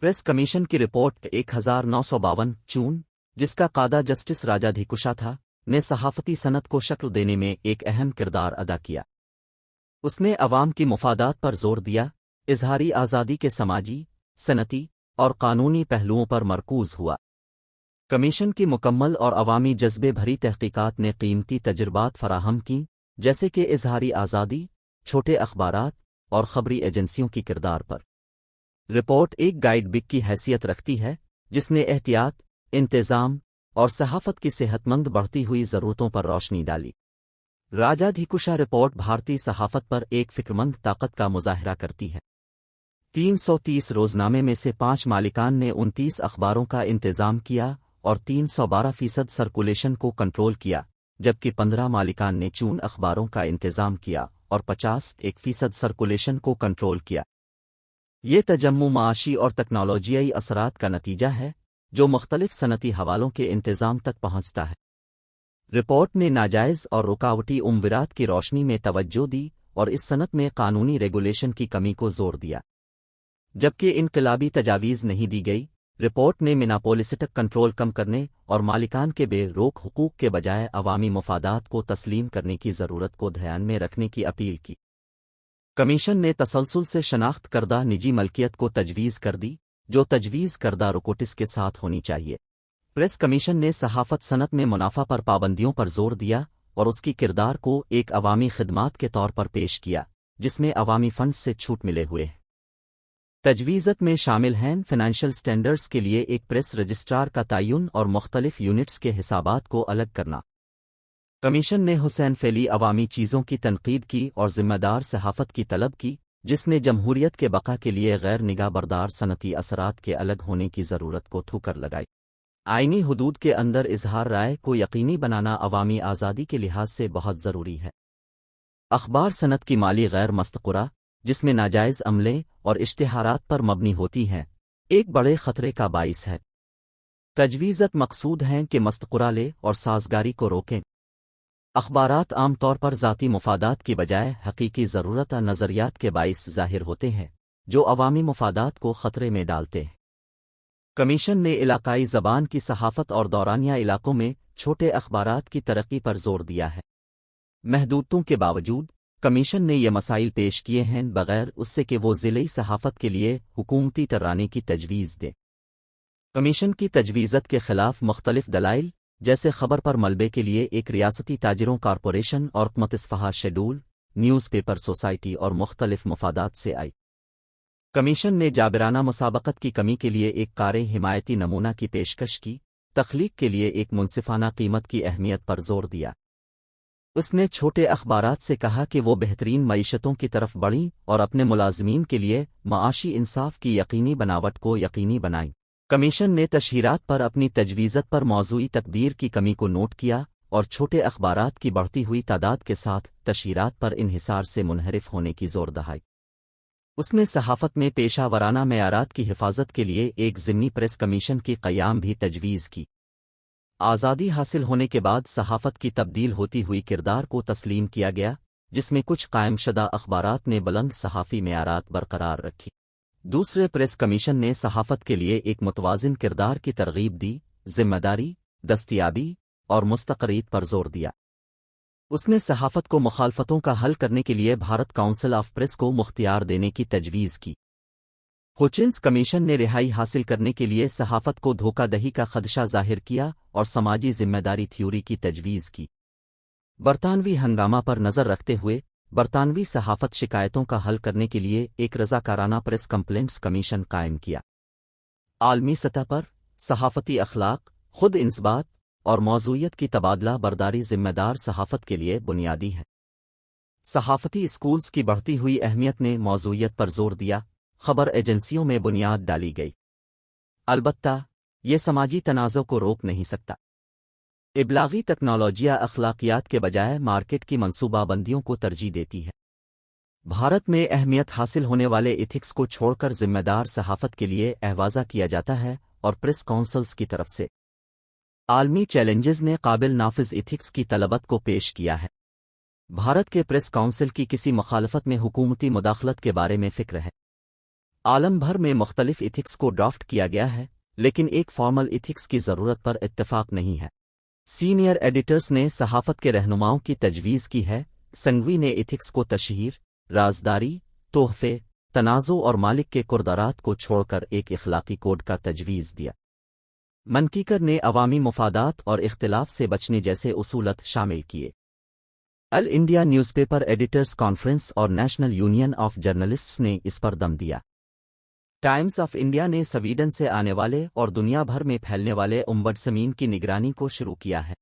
Press commission की report 1952 जून, जिसका कादा जस्टिस राजाधिकुशा था, ने सहाफती सनत को शक्ल देने में एक अहम किरदार अदा किया। उसने अवाम की मुफादात पर जोर दिया, इजहारी आज़ादी के समाजी, सनती और कानूनी पहलुओं पर मरकूज हुआ। कमीशन की मुकम्मल और अवामी जज्बे भरी तहकीकात ने कीमती तजुर्बात फराहम की, जैसे कि इजहारी आज़ादी, छोटे अखबारात और खबरी एजेंसियों की किरदार पर। रिपोर्ट एक गाइड बुक की हैसियत रखती है, जिसने एहतियात, इंतज़ाम और सहाफ़त की सेहतमंद बढ़ती हुई ज़रूरतों पर रोशनी डाली। राजाधिकुशा रिपोर्ट भारतीय सहाफ़त पर एक फ़िक्रमंद ताकत का मुज़ाहरा करती है। 330 रोज़नामे में से 5 मालिकान ने 29 अखबारों का इंतज़ाम किया और 312% सर्कुलेशन को कंट्रोल किया, जबकि 15 मालिकान ने 4 अखबारों का इंतज़ाम किया और 51% सर्कुलेशन को कंट्रोल किया। ये तजम्मु माशी और तकनोलॉजियाई असरात का नतीजा है, जो मुख्तलिफ सनती हवालों के इंतज़ाम तक पहुँचता है। रिपोर्ट ने नाजायज़ और रुकावटी उम्विरात की रोशनी में तवज्जो दी और इस सनत में कानूनी रेगुलेशन की कमी को जोर दिया। जबकि इनकलाबी तजावीज़ नहीं दी गई, रिपोर्ट ने मिनापोलिस्टिक कंट्रोल कम करने और मालिकान के बेरोक हुकूक के बजाय अवामी मुफादात को तस्लीम करने की ज़रूरत को ध्यान में रखने की अपील की। कमीशन ने तसलसल से शनाख्त करदा निजी मलकियत को तजवीज़ कर दी, जो तजवीज़ करदा रुकोटिस के साथ होनी चाहिए। प्रेस कमीशन ने सहाफ़त सनत में मुनाफा पर पाबंदियों पर जोर दिया और उसकी किरदार को एक अवामी खिदमात के तौर पर पेश किया, जिसमें अवामी फंड्स से छूट मिले हुए हैं। तजवीज़त में शामिल हैं फ़ाइनेंशियल स्टैंडर्ड्स के लिए एक प्रेस रजिस्ट्रार का तयन और मुख्तलिफ यूनिट्स के हिसाबात को अलग करना। कमीशन ने हुसैन फैली अवामी चीज़ों की तनकीद की और ज़िम्मेदार सहाफ़त की तलब की, जिसने जमहूरियत के बका के लिए गैर निगाह बरदार सनती असरात के अलग होने की ज़रूरत को ठुकर लगाई। आईनी हुदूद के अंदर इजहार राय को यकीनी बनाना अवामी आज़ादी के लिहाज से बहुत ज़रूरी है। अखबार सनत की माली गैर मस्तक़ुरा, जिसमें नाजायज़ अमले और इश्तिहारात पर मबनी होती हैं, एक बड़े ख़तरे का बाइस है। तजवीज़त मकसूद हैं कि मस्तक़ुरा ले और साज़गारी को रोकें। अखबारात आम तौर पर ज़ाती मुफादात की बजाय हकीकी ज़रूरत नज़रियात के बाइस ज़ाहिर होते हैं, जो अवामी मुफादात को ख़तरे में डालते हैं। कमीशन ने इलाकाई ज़बान की सहाफ़त और दौरानिया इलाकों में छोटे अखबारात की तरक्की पर जोर दिया है। महदूदतों के बावजूद कमीशन ने ये मसाइल पेश किए हैं, बगैर उससे कि वो ज़िली सहाफ़त के लिए हुकूमती तराने की तजवीज़ दे। कमीशन की तजवीज़त के ख़िलाफ़ मुख्तलिफ दलाइल, जैसे खबर पर मलबे के लिए एक रियासती ताजिरों कॉरपोरेशन और मतस्फ़हा शेड्यूल, न्यूज़पेपर सोसाइटी और मुख्तलिफ मुफादात से आई। कमीशन ने जाबिराना मुसाबकत की कमी के लिए एक कार हिमायती नमूना की पेशकश की, तख्लीक के लिए एक मुनसिफाना कीमत की अहमियत पर जोर दिया। उसने छोटे अखबारात से कहा कि वो बेहतरीन मईशतों की तरफ बढ़ीं और अपने मुलाज़मीन के लिए माशी इंसाफ की यकीनी बनावट को यकीनी बनाई। कमीशन ने तशहीरात पर अपनी तजवीज़त पर मौज़ूई तकदीर की कमी को नोट किया और छोटे अखबारात की बढ़ती हुई तादाद के साथ तशहीरात पर इन्हिसार से मुनहरिफ होने की जोर दहाई। उसने सहाफ़त में पेशा वराना मेयारात की हिफाजत के लिए एक ज़िमनी प्रेस कमीशन की क़याम भी तजवीज़ की। आज़ादी हासिल होने के बाद सहाफ़त की तब्दील होती हुई किरदार को तस्लीम किया गया, जिसमें कुछ कायमशदा अखबारात ने बुलंद सहाफ़ी मेयारात बरकरार रखी। दूसरे प्रेस कमीशन ने सहाफ़त के लिए एक मुतवाज़िन किरदार की तरगीब दी, ज़िम्मेदारी, दस्तयाबी और मुस्तक़रीत पर जोर दिया। उसने सहाफ़त को मुखालफतों का हल करने के लिए भारत काउंसिल ऑफ प्रेस को मुख्तियार देने की तजवीज़ की। हुचिन्स कमीशन ने रिहाई हासिल करने के लिए सहाफ़त को धोखाधही का खदशा ज़ाहिर किया और समाजी ज़िम्मेदारी थ्योरी की तजवीज़ की। बरतानवी हंगामा पर नज़र रखते हुए बरतानवी सहाफ़त शिकायतों का हल करने के लिए एक रज़ाकाराना प्रेस कंप्लेंट्स कमीशन कायम किया। आलमी सतह पर सहाफ़ती अखलाक, खुद इंसबात और मौज़ूइयत की तबादला बरदारी ज़िम्मेदार सहाफ़त के लिए बुनियादी है। सहाफ़ती स्कूल्स की बढ़ती हुई अहमियत ने मौज़ूइयत पर जोर दिया, खबर एजेंसियों में बुनियाद डाली गई। अलबत्ता ये समाजी तनाज़ों को रोक नहीं सकता। इब्लागी तकनोलॉजिया अखलाकियात के बजाय मार्केट की मंसूबाबंदियों को तरजीह देती है। भारत में अहमियत हासिल होने वाले इथिक्स को छोड़कर ज़िम्मेदार सहाफ़त के लिए अहवाज़ा किया जाता है और प्रेस काउंसिल्स की तरफ से आलमी चैलेंजेस ने काबिल नाफिज इथिक्स की तलबत को पेश किया है। भारत के प्रेस काउंसिल की किसी मुखालफत में हुकूमती मुदाखलत के बारे में फ़िक्र है। عالم بھر میں مختلف ایتھکس کو ڈرافٹ کیا گیا ہے، لیکن ایک فارمل ایتھکس کی ضرورت پر اتفاق نہیں ہے۔ سینئر ایڈیٹرز نے صحافت کے رہنماؤں کی تجویز کی ہے۔ سنگھوی نے ایتھکس کو تشہیر، رازداری، تحفے، تنازع اور مالک کے کردارات کو چھوڑ کر ایک اخلاقی کوڈ کا تجویز دیا۔ منکیکر نے عوامی مفادات اور اختلاف سے بچنے جیسے اصولت شامل کیے۔ ال India news paper editors conference اور نیشنل یونین آف جرنلسٹس نے اس پر دم دیا۔ ٹائمز آف انڈیا نے سویڈن سے آنے والے اور دنیا بھر میں پھیلنے والے امبڈسمین کی نگرانی کو شروع کیا ہے۔